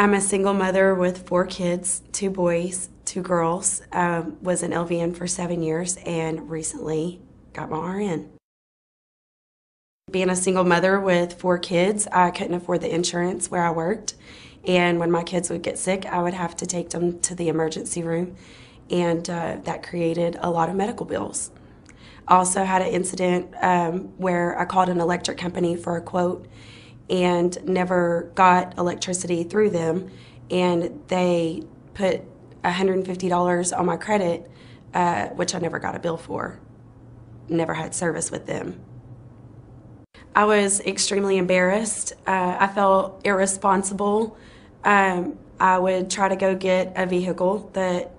I'm a single mother with 4 kids, 2 boys, 2 girls. Was an LVN for 7 years and recently got my RN. Being a single mother with 4 kids, I couldn't afford the insurance where I worked. And when my kids would get sick, I would have to take them to the emergency room. And that created a lot of medical bills. I also had an incident where I called an electric company for a quote and never got electricity through them, and they put $150 on my credit, which I never got a bill for. Never had service with them. I was extremely embarrassed. I felt irresponsible. I would try to go get a vehicle that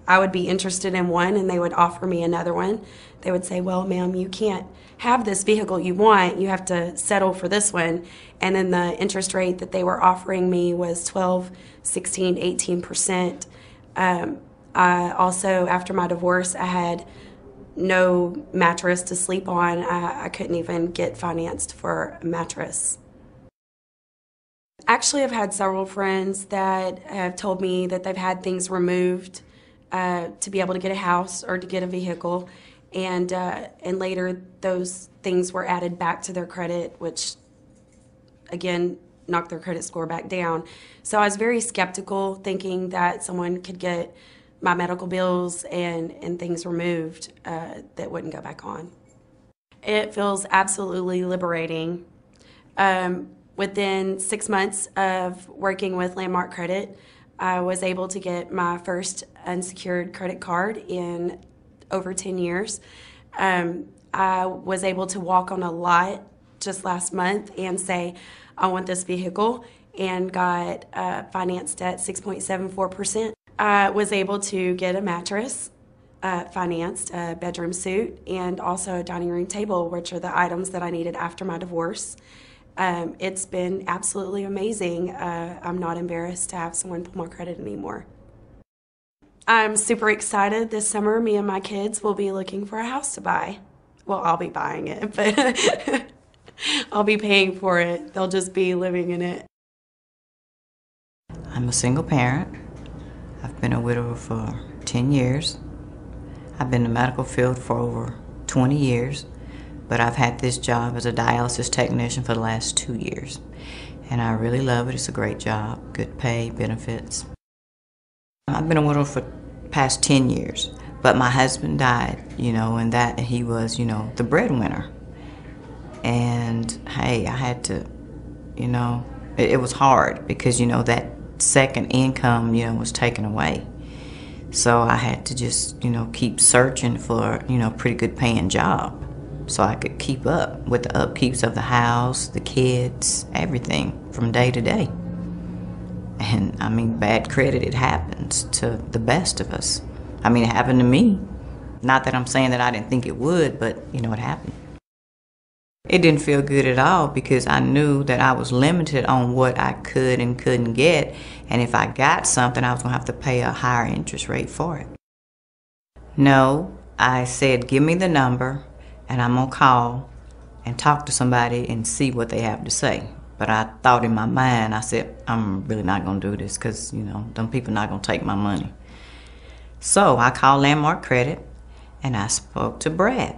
I would be interested in one, and they would offer me another one. They would say, well, ma'am, you can't have this vehicle you want. You have to settle for this one. And then the interest rate that they were offering me was 12, 16, 18%. I also, after my divorce, I had no mattress to sleep on. I couldn't even get financed for a mattress. Actually, I've had several friends that have told me that they've had things removed to be able to get a house or to get a vehicle, and later those things were added back to their credit, which again knocked their credit score back down. So I was very skeptical, thinking that someone could get my medical bills and things removed that wouldn't go back on. It feels absolutely liberating. Within 6 months of working with Landmark Credit, I was able to get my first unsecured credit card in over 10 years. I was able to walk on a lot just last month and say, I want this vehicle, and got financed at 6.74%. I was able to get a mattress financed, a bedroom suite, and also a dining room table, which are the items that I needed after my divorce. It's been absolutely amazing. I'm not embarrassed to have someone pull my credit anymore. I'm super excited. This summer, me and my kids will be looking for a house to buy. Well, I'll be buying it, but I'll be paying for it. They'll just be living in it. I'm a single parent. I've been a widower for 10 years. I've been in the medical field for over 20 years. But I've had this job as a dialysis technician for the last 2 years. And I really love it. It's a great job, good pay, benefits. I've been a widow for the past 10 years. But my husband died, and that he was, the breadwinner. And hey, I had to, it was hard because, that second income, was taken away. So I had to just, keep searching for, a pretty good paying job, so I could keep up with the upkeeps of the house, the kids, everything from day to day. And bad credit, it happens to the best of us. It happened to me. Not that I'm saying that I didn't think it would, but it happened. It didn't feel good at all because I knew that I was limited on what I could and couldn't get. And if I got something, I was gonna have to pay a higher interest rate for it. No, I said, give me the number, and I'm gonna call and talk to somebody and see what they have to say. But I thought in my mind, I said, I'm really not gonna do this because, them people not gonna take my money. So I called Landmark Credit and I spoke to Brad.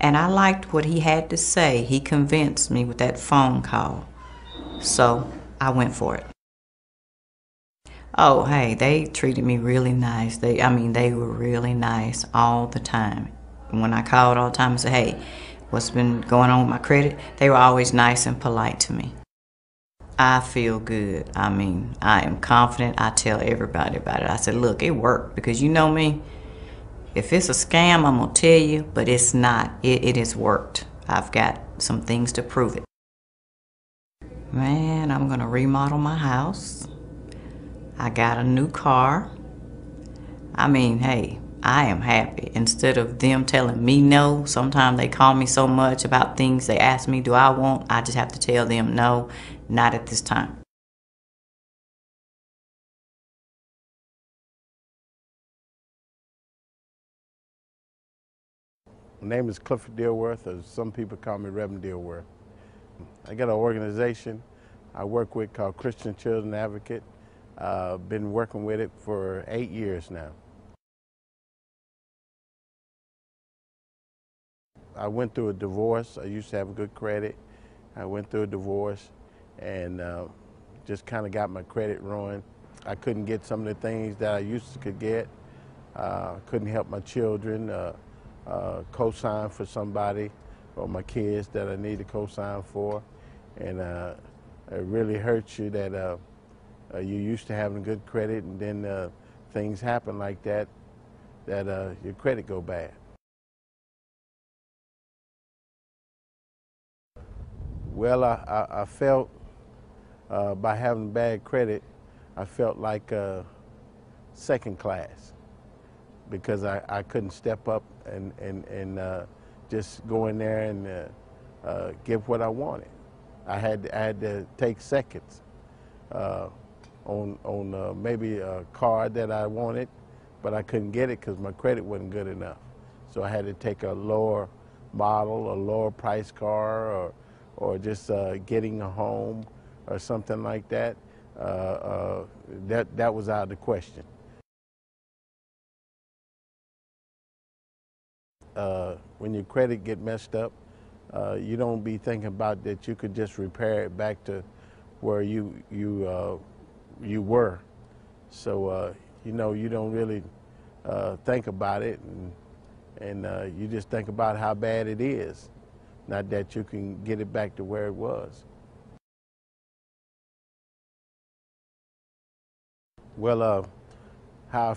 And I liked what he had to say. He convinced me with that phone call. So I went for it. Oh, hey, they treated me really nice. They were really nice all the time. When I called all the time and said, hey, what's been going on with my credit? They were always nice and polite to me. I feel good. I am confident. I tell everybody about it. I said, look, it worked because you know me. If it's a scam, I'm going to tell you, but it's not. It has worked. I've got some things to prove it. Man, I'm going to remodel my house. I got a new car. Hey, I am happy. Instead of them telling me no, sometimes they call me so much about things they ask me, do I want? I just have to tell them no, not at this time. My name is Clifford Dilworth, or some people call me Reverend Dilworth. I got an organization I work with called Christian Children Advocate. Been working with it for 8 years now. I went through a divorce. I used to have good credit. I went through a divorce and just kind of got my credit ruined. I couldn't get some of the things that I used to could get. Couldn't help my children, co-sign for somebody or my kids that I need to co-sign for. And it really hurts you that you're used to having good credit and then things happen like that, that your credit go bad. Well, I felt by having bad credit, I felt like second class because I couldn't step up and just go in there and give what I wanted. I had to take seconds on maybe a car that I wanted, but I couldn't get it because my credit wasn't good enough. So I had to take a lower model, a lower price car, or just getting a home or something like that. That was out of the question. When your credit get messed up, you don't be thinking about that you could just repair it back to where you were. So you know, you don't really think about it, and you just think about how bad it is, not that you can get it back to where it was. Well, how I